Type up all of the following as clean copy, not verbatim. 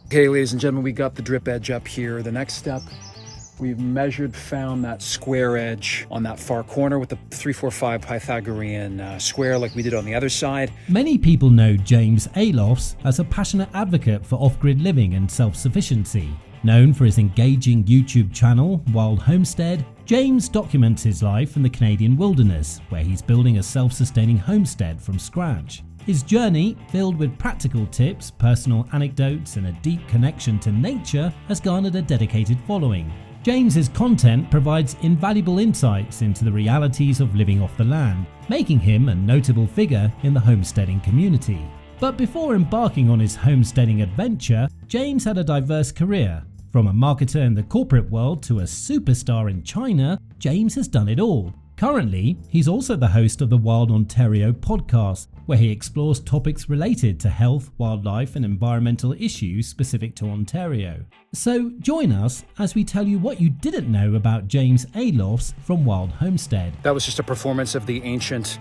Okay, ladies and gentlemen, we got the drip edge up here. The next step, we've found that square edge on that far corner with the 3-4-5 Pythagorean square like we did on the other side. Many people know James Alofs as a passionate advocate for off-grid living and self-sufficiency. Known for his engaging YouTube channel, Wild Homestead, James documents his life in the Canadian wilderness, where he's building a self-sustaining homestead from scratch. His journey, filled with practical tips, personal anecdotes, and a deep connection to nature, has garnered a dedicated following. James's content provides invaluable insights into the realities of living off the land, making him a notable figure in the homesteading community. But before embarking on his homesteading adventure, James had a diverse career. From a marketer in the corporate world to a superstar in China, James has done it all. Currently, he's also the host of the Wild Ontario podcast, where he explores topics related to health, wildlife, and environmental issues specific to Ontario. So join us as we tell you what you didn't know about James Alofs from Wild Homestead. That was just a performance of the ancient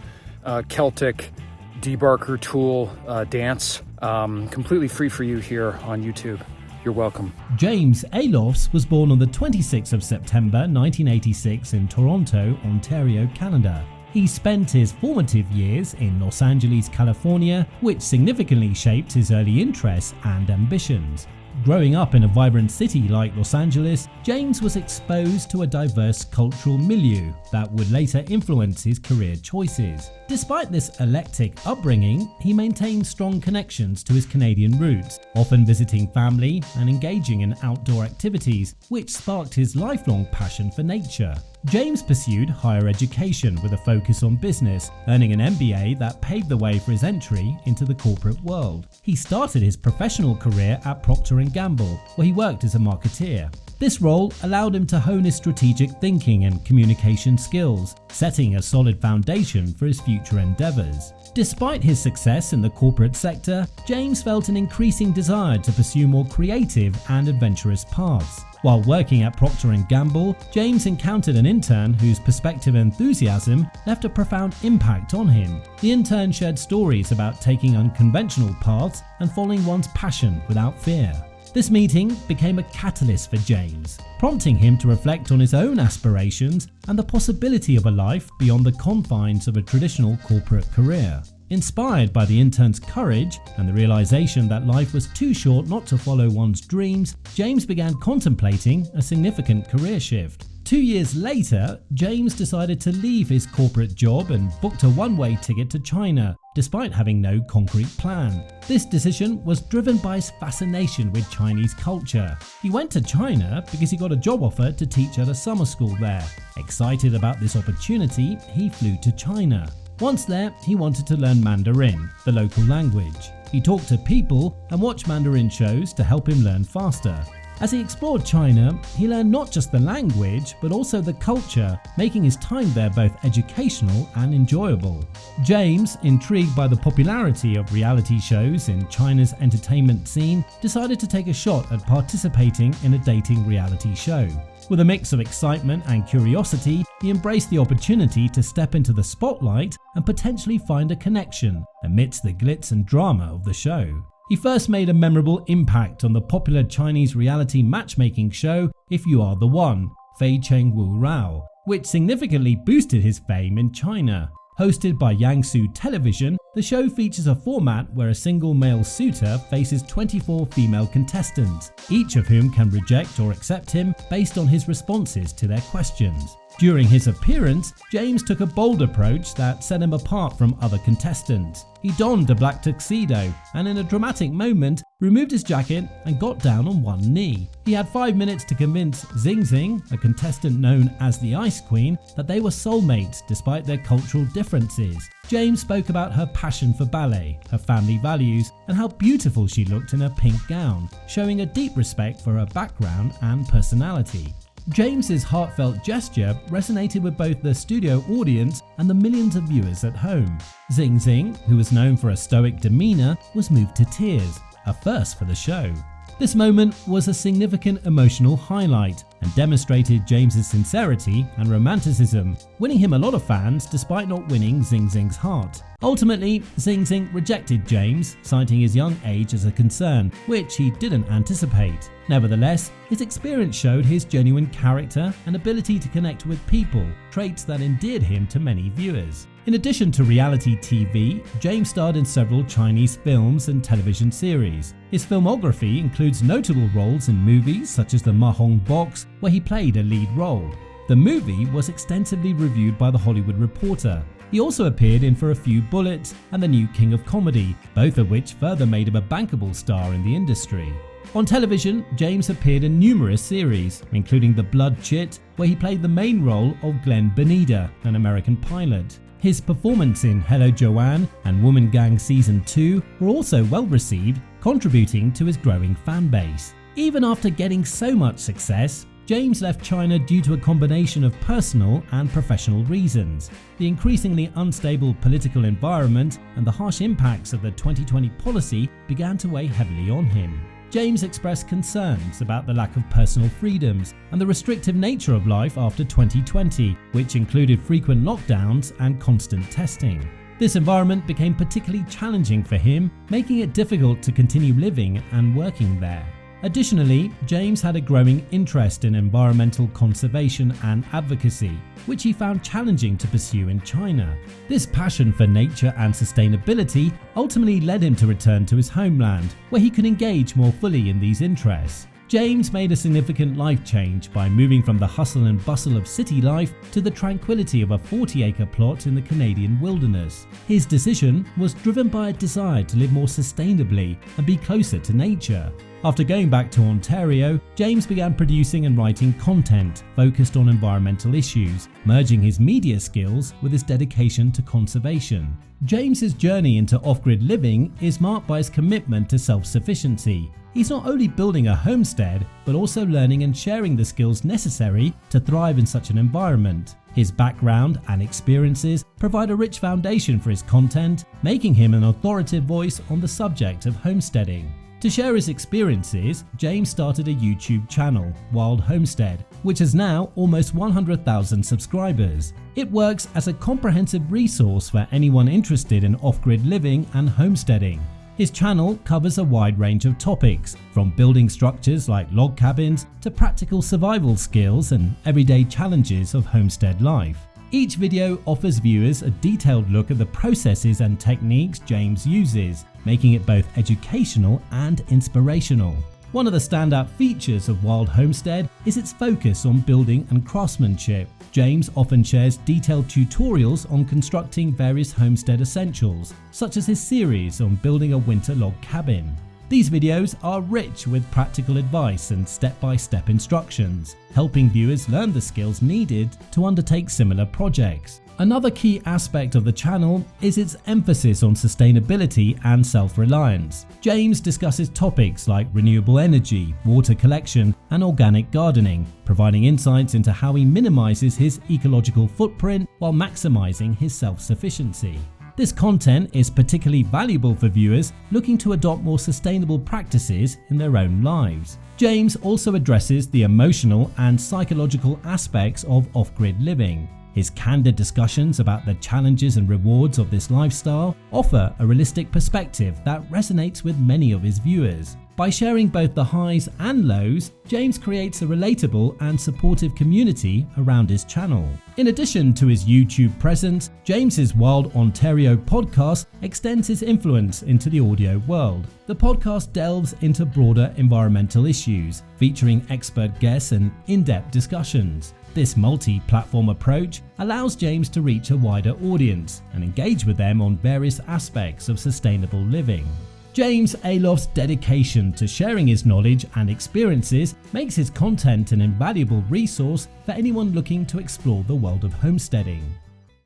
Celtic debarker tool dance, completely free for you here on YouTube. You're welcome. James Alofs was born on the 26th of September 1986 in Toronto, Ontario, Canada. He spent his formative years in Los Angeles, California, which significantly shaped his early interests and ambitions. Growing up in a vibrant city like Los Angeles, James was exposed to a diverse cultural milieu that would later influence his career choices. Despite this eclectic upbringing, he maintained strong connections to his Canadian roots, often visiting family and engaging in outdoor activities, which sparked his lifelong passion for nature. James pursued higher education with a focus on business, earning an MBA that paved the way for his entry into the corporate world. He started his professional career at Procter & Gamble, where he worked as a marketeer. This role allowed him to hone his strategic thinking and communication skills, setting a solid foundation for his future endeavors. Despite his success in the corporate sector, James felt an increasing desire to pursue more creative and adventurous paths. While working at Procter & Gamble, James encountered an intern whose perspective and enthusiasm left a profound impact on him. The intern shared stories about taking unconventional paths and following one's passion without fear. This meeting became a catalyst for James, prompting him to reflect on his own aspirations and the possibility of a life beyond the confines of a traditional corporate career. Inspired by the intern's courage and the realization that life was too short not to follow one's dreams, James began contemplating a significant career shift. 2 years later, James decided to leave his corporate job and booked a one-way ticket to China, despite having no concrete plan. This decision was driven by his fascination with Chinese culture. He went to China because he got a job offer to teach at a summer school there. Excited about this opportunity, he flew to China. Once there, he wanted to learn Mandarin, the local language. He talked to people and watched Mandarin shows to help him learn faster. As he explored China, he learned not just the language, but also the culture, making his time there both educational and enjoyable. James, intrigued by the popularity of reality shows in China's entertainment scene, decided to take a shot at participating in a dating reality show. With a mix of excitement and curiosity, he embraced the opportunity to step into the spotlight and potentially find a connection amidst the glitz and drama of the show. He first made a memorable impact on the popular Chinese reality matchmaking show If You Are the One, Fei Cheng Wu Rao, which significantly boosted his fame in China. Hosted by Yangsu Television, the show features a format where a single male suitor faces 24 female contestants, each of whom can reject or accept him based on his responses to their questions. During his appearance, James took a bold approach that set him apart from other contestants. He donned a black tuxedo and in a dramatic moment removed his jacket and got down on one knee. He had 5 minutes to convince Xing Xing, a contestant known as the Ice Queen, that they were soulmates despite their cultural differences. James spoke about her passion for ballet, her family values, and how beautiful she looked in her pink gown, showing a deep respect for her background and personality. James's heartfelt gesture resonated with both the studio audience and the millions of viewers at home. Xing Xing, who was known for a stoic demeanor, was moved to tears, a first for the show. This moment was a significant emotional highlight and demonstrated James's sincerity and romanticism, winning him a lot of fans despite not winning Xing Xing's heart. Ultimately, Xing Xing rejected James, citing his young age as a concern, which he didn't anticipate. Nevertheless, his experience showed his genuine character and ability to connect with people, traits that endeared him to many viewers. In addition to reality TV, James starred in several Chinese films and television series. His filmography includes notable roles in movies such as The Mahong Box, where he played a lead role. The movie was extensively reviewed by The Hollywood Reporter. He also appeared in For a Few Bullets and The New King of Comedy, both of which further made him a bankable star in the industry. On television, James appeared in numerous series, including The Blood Chit, where he played the main role of Glenn Beneda, an American pilot. His performance in Hello Joanne and Woman Gang Season 2 were also well received, contributing to his growing fan base. Even after getting so much success, James left China due to a combination of personal and professional reasons. The increasingly unstable political environment and the harsh impacts of the 2020 policy began to weigh heavily on him. James expressed concerns about the lack of personal freedoms and the restrictive nature of life after 2020, which included frequent lockdowns and constant testing. This environment became particularly challenging for him, making it difficult to continue living and working there. Additionally, James had a growing interest in environmental conservation and advocacy, which he found challenging to pursue in China. This passion for nature and sustainability ultimately led him to return to his homeland, where he could engage more fully in these interests. James made a significant life change by moving from the hustle and bustle of city life to the tranquility of a 40-acre plot in the Canadian wilderness. His decision was driven by a desire to live more sustainably and be closer to nature. After going back to Ontario, James began producing and writing content focused on environmental issues, merging his media skills with his dedication to conservation. James's journey into off-grid living is marked by his commitment to self-sufficiency. He's not only building a homestead, but also learning and sharing the skills necessary to thrive in such an environment. His background and experiences provide a rich foundation for his content, making him an authoritative voice on the subject of homesteading. To share his experiences, James started a YouTube channel, Wild Homestead, which has now almost 100,000 subscribers. It works as a comprehensive resource for anyone interested in off-grid living and homesteading. His channel covers a wide range of topics, from building structures like log cabins to practical survival skills and everyday challenges of homestead life. Each video offers viewers a detailed look at the processes and techniques James uses, making it both educational and inspirational. One of the standout features of Wild Homestead is its focus on building and craftsmanship. James often shares detailed tutorials on constructing various homestead essentials, such as his series on building a winter log cabin. These videos are rich with practical advice and step-by-step instructions, helping viewers learn the skills needed to undertake similar projects. Another key aspect of the channel is its emphasis on sustainability and self-reliance. James discusses topics like renewable energy, water collection, and organic gardening, providing insights into how he minimizes his ecological footprint while maximizing his self-sufficiency. This content is particularly valuable for viewers looking to adopt more sustainable practices in their own lives. James also addresses the emotional and psychological aspects of off-grid living. His candid discussions about the challenges and rewards of this lifestyle offer a realistic perspective that resonates with many of his viewers. By sharing both the highs and lows, James creates a relatable and supportive community around his channel. In addition to his YouTube presence, James's Wild Ontario podcast extends his influence into the audio world. The podcast delves into broader environmental issues, featuring expert guests and in-depth discussions. This multi-platform approach allows James to reach a wider audience and engage with them on various aspects of sustainable living. James Alofs' dedication to sharing his knowledge and experiences makes his content an invaluable resource for anyone looking to explore the world of homesteading.